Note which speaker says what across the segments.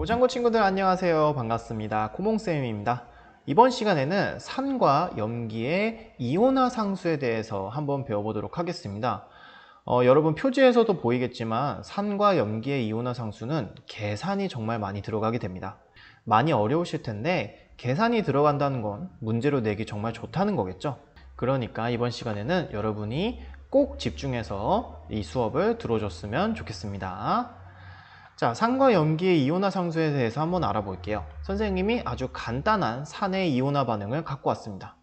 Speaker 1: 고창고 친구들 안녕하세요. 반갑습니다. 코몽쌤입니다. 이번 시간에는 산과 염기의 이온화 상수에 대해서 한번 배워보도록 하겠습니다. 여러분 표지에서도 보이겠지만 산과 염기의 이온화 상수는 계산이 정말 많이 들어가게 됩니다. 많이 어려우실 텐데 계산이 들어간다는 건 문제로 내기 정말 좋다는 거겠죠. 그러니까 이번 시간에는 여러분이 꼭 집중해서 이 수업을 들어줬으면 좋겠습니다. 자, 산과 염기의 이온화 상수에 대해서 한번 알아볼게요. 선생님이 아주 간단한 산의 이온화 반응을 갖고 왔습니다.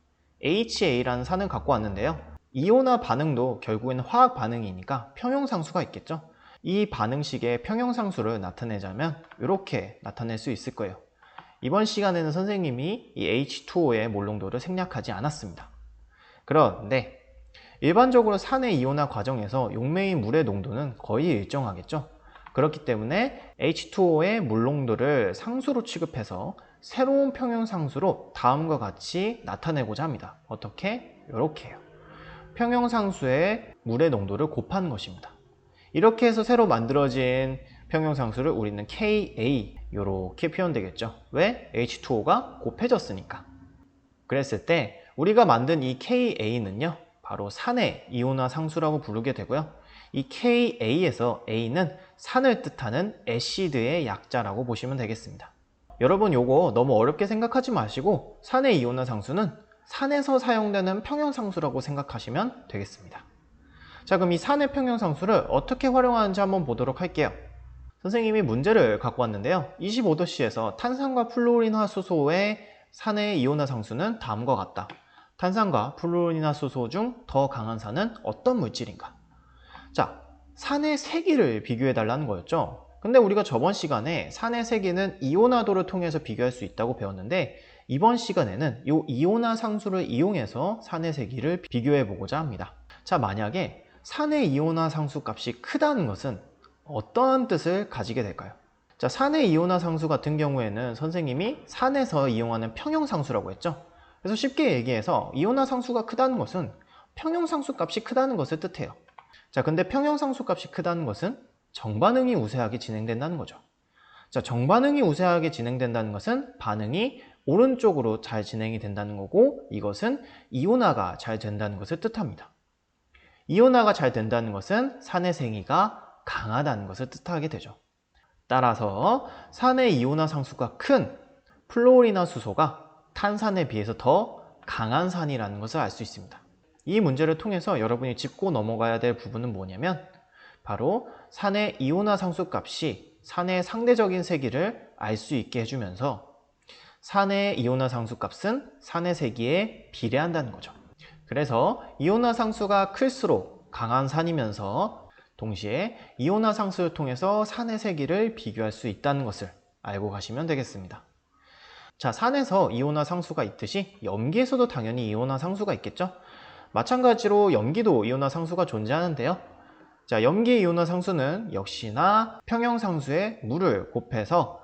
Speaker 1: HA라는 산을 갖고 왔는데요. 이온화 반응도 결국엔 화학 반응이니까 평형상수가 있겠죠. 이 반응식의 평형상수를 나타내자면 이렇게 나타낼 수 있을 거예요. 이번 시간에는 선생님이 이 H2O의 몰농도를 생략하지 않았습니다. 그런데 일반적으로 산의 이온화 과정에서 용매인 물의 농도는 거의 일정하겠죠. 그렇기 때문에 H2O의 물농도를 상수로 취급해서 새로운 평형상수로 다음과 같이 나타내고자 합니다. 어떻게? 이렇게요. 평형상수의 물의 농도를 곱하는 것입니다. 이렇게 해서 새로 만들어진 평형상수를 우리는 Ka 이렇게 표현되겠죠. 왜? H2O가 곱해졌으니까. 그랬을 때 우리가 만든 이 Ka는요, 바로 산의 이온화 상수라고 부르게 되고요. 이 Ka에서 A는 산을 뜻하는 애시드의 약자라고 보시면 되겠습니다. 여러분 요거 너무 어렵게 생각하지 마시고 산의 이온화 상수는 산에서 사용되는 평형상수라고 생각하시면 되겠습니다. 자, 그럼 이 산의 평형상수를 어떻게 활용하는지 한번 보도록 할게요. 선생님이 문제를 갖고 왔는데요. 25도씨에서 탄산과 플루오린화수소의 산의 이온화 상수는 다음과 같다. 탄산과 플루오린화수소 중 더 강한 산은 어떤 물질인가? 자, 산의 세기를 비교해 달라는 거였죠. 근데 우리가 저번 시간에 산의 세기는 이온화도를 통해서 비교할 수 있다고 배웠는데 이번 시간에는 이 이온화 상수를 이용해서 산의 세기를 비교해 보고자 합니다. 자, 만약에 산의 이온화 상수 값이 크다는 것은 어떤 뜻을 가지게 될까요? 자, 산의 이온화 상수 같은 경우에는 선생님이 산에서 이용하는 평형상수라고 했죠. 그래서 쉽게 얘기해서 이온화 상수가 크다는 것은 평형상수 값이 크다는 것을 뜻해요. 자, 근데 평형상수 값이 크다는 것은 정반응이 우세하게 진행된다는 거죠. 자, 정반응이 우세하게 진행된다는 것은 반응이 오른쪽으로 잘 진행이 된다는 거고 이것은 이온화가 잘 된다는 것을 뜻합니다. 이온화가 잘 된다는 것은 산의 세기가 강하다는 것을 뜻하게 되죠. 따라서 산의 이온화 상수가 큰 플루오린화수소가 탄산에 비해서 더 강한 산이라는 것을 알 수 있습니다. 이 문제를 통해서 여러분이 짚고 넘어가야 될 부분은 뭐냐면 바로 산의 이온화 상수 값이 산의 상대적인 세기를 알 수 있게 해주면서 산의 이온화 상수 값은 산의 세기에 비례한다는 거죠. 그래서 이온화 상수가 클수록 강한 산이면서 동시에 이온화 상수를 통해서 산의 세기를 비교할 수 있다는 것을 알고 가시면 되겠습니다. 자, 산에서 이온화 상수가 있듯이 염기에서도 당연히 이온화 상수가 있겠죠. 마찬가지로 염기도 이온화 상수가 존재하는데요. 자, 염기의 이온화 상수는 역시나 평형상수에 물을 곱해서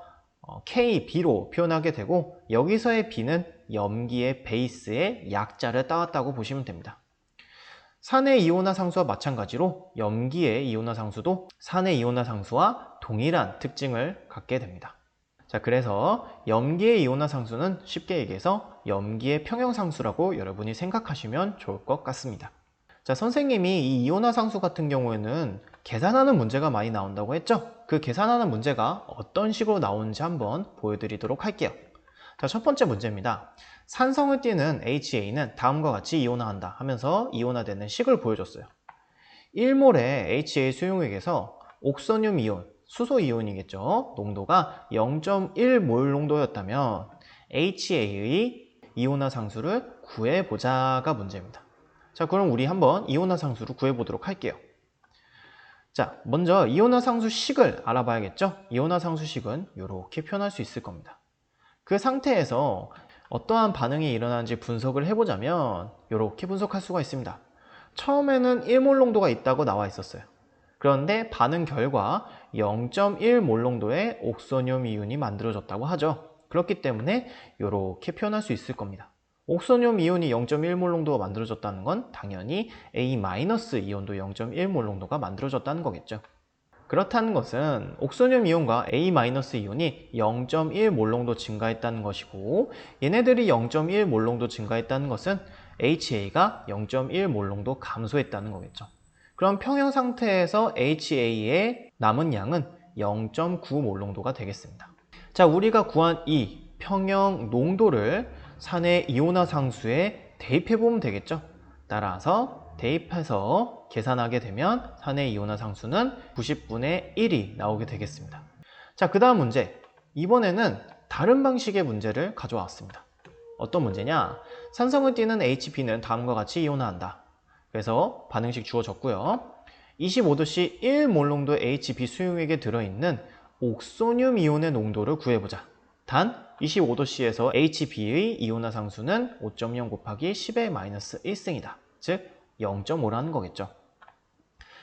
Speaker 1: KB로 표현하게 되고 여기서의 B는 염기의 베이스의 약자를 따왔다고 보시면 됩니다. 산의 이온화 상수와 마찬가지로 염기의 이온화 상수도 산의 이온화 상수와 동일한 특징을 갖게 됩니다. 자, 그래서 염기의 이온화 상수는 쉽게 얘기해서 염기의 평형상수라고 여러분이 생각하시면 좋을 것 같습니다. 자, 선생님이 이 이온화 상수 같은 경우에는 계산하는 문제가 많이 나온다고 했죠? 그 계산하는 문제가 어떤 식으로 나오는지 한번 보여드리도록 할게요. 자, 첫 번째 문제입니다. 산성을 띠는 HA는 다음과 같이 이온화한다 하면서 이온화되는 식을 보여줬어요. 1몰의 HA 수용액에서 옥소늄 이온, 수소 이온이겠죠. 농도가 0.1몰 농도였다면 HA의 이온화 상수를 구해보자가 문제입니다. 자, 그럼 우리 한번 이온화 상수를 구해보도록 할게요. 자, 먼저 이온화 상수 식을 알아봐야겠죠. 이온화 상수 식은 이렇게 표현할 수 있을 겁니다. 그 상태에서 어떠한 반응이 일어나는지 분석을 해보자면 이렇게 분석할 수가 있습니다. 처음에는 1몰 농도가 있다고 나와 있었어요. 그런데 반응 결과 0.1몰 농도의 옥소늄 이온이 만들어졌다고 하죠. 그렇기 때문에 이렇게 표현할 수 있을 겁니다. 옥소늄 이온이 0.1몰 농도가 만들어졌다는 건 당연히 A- 이온도 0.1몰 농도가 만들어졌다는 거겠죠. 그렇다는 것은 옥소늄 이온과 A-이온이 0.1 몰롱도 증가했다는 것이고, 얘네들이 0.1 몰롱도 증가했다는 것은 HA가 0.1 몰롱도 감소했다는 거겠죠. 그럼 평형 상태에서 HA의 남은 양은 0.9 몰롱도가 되겠습니다. 자, 우리가 구한 이 평형 농도를 산의 이온화상수에 대입해 보면 되겠죠. 따라서 대입해서 계산하게 되면 산의 이온화상수는 90분의 1이 나오게 되겠습니다. 자, 그 다음 문제. 이번에는 다른 방식의 문제를 가져왔습니다. 어떤 문제냐? 산성을 띠는 HB는 다음과 같이 이온화한다. 그래서 반응식 주어졌고요. 25도씨 1몰롱도 HB 수용액에 들어있는 옥소늄 이온의 농도를 구해보자. 단 25도씨에서 HB의 이온화 상수는 5.0 곱하기 10의 마이너스 1승이다. 즉 0.5라는 거겠죠.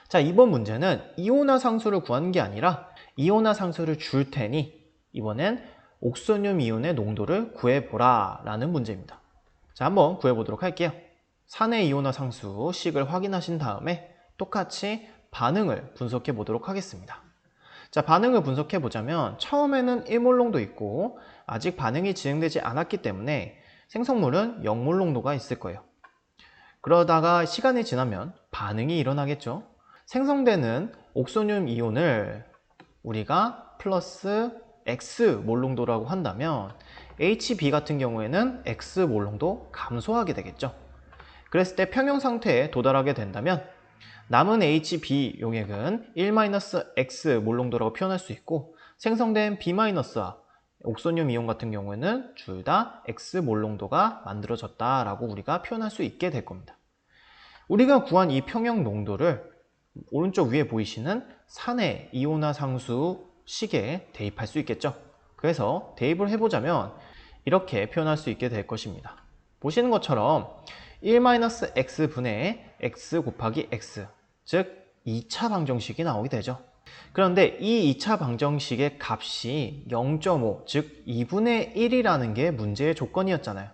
Speaker 1: 자, 이번 문제는 이온화 상수를 구하는 게 아니라 이온화 상수를 줄 테니 이번엔 옥소늄 이온의 농도를 구해보라 라는 문제입니다. 자, 한번 구해보도록 할게요. 산의 이온화 상수 식을 확인하신 다음에 똑같이 반응을 분석해 보도록 하겠습니다. 자, 반응을 분석해 보자면 처음에는 1몰롱도 있고 아직 반응이 진행되지 않았기 때문에 생성물은 0몰롱도가 있을 거예요. 그러다가 시간이 지나면 반응이 일어나겠죠. 생성되는 옥소늄 이온을 우리가 플러스 X 몰롱도라고 한다면 HB 같은 경우에는 X 몰롱도 감소하게 되겠죠. 그랬을 때 평형 상태에 도달하게 된다면 남은 HB 용액은 1-X 몰롱도라고 표현할 수 있고, 생성된 B-와 옥소늄 이온 같은 경우에는 둘 다 X 몰롱도가 만들어졌다라고 우리가 표현할 수 있게 될 겁니다. 우리가 구한 이 평형 농도를 오른쪽 위에 보이시는 산의 이온화 상수 식에 대입할 수 있겠죠. 그래서 대입을 해보자면 이렇게 표현할 수 있게 될 것입니다. 보시는 것처럼 1-X분의 X 곱하기 X, 즉 2차 방정식이 나오게 되죠. 그런데 이 2차 방정식의 값이 0.5, 즉 2분의 1이라는 게 문제의 조건이었잖아요.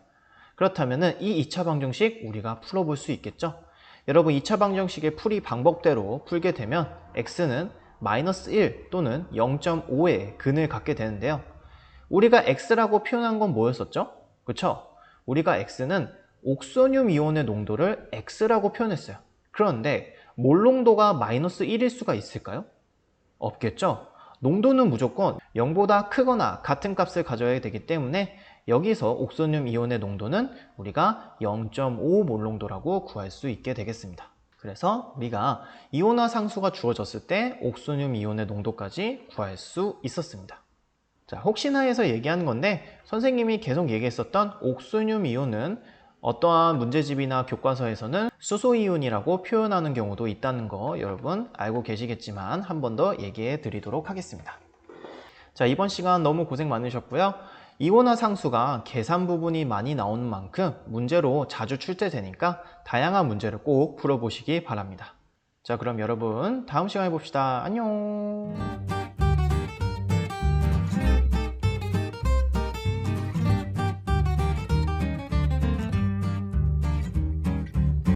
Speaker 1: 그렇다면 이 2차 방정식 우리가 풀어볼 수 있겠죠. 여러분, 2차 방정식의 풀이 방법대로 풀게 되면 X는 마이너스 1 또는 0.5의 근을 갖게 되는데요. 우리가 X라고 표현한 건 뭐였었죠? 그쵸? 우리가 X는 옥소늄 이온의 농도를 X라고 표현했어요. 그런데 몰롱도가 마이너스 1일 수가 있을까요? 없겠죠? 농도는 무조건 0보다 크거나 같은 값을 가져야 되기 때문에 여기서 옥소늄 이온의 농도는 우리가 0.5 몰롱도라고 구할 수 있게 되겠습니다. 그래서 우리가 이온화 상수가 주어졌을 때 옥소늄 이온의 농도까지 구할 수 있었습니다. 자, 혹시나 해서 얘기하는 건데 선생님이 계속 얘기했었던 옥소늄 이온은 어떠한 문제집이나 교과서에서는 수소이온이라고 표현하는 경우도 있다는 거 여러분 알고 계시겠지만 한 번 더 얘기해 드리도록 하겠습니다. 자, 이번 시간 너무 고생 많으셨고요. 이온화 상수가 계산 부분이 많이 나오는 만큼 문제로 자주 출제되니까 다양한 문제를 꼭 풀어보시기 바랍니다. 자, 그럼 여러분 다음 시간에 봅시다. 안녕.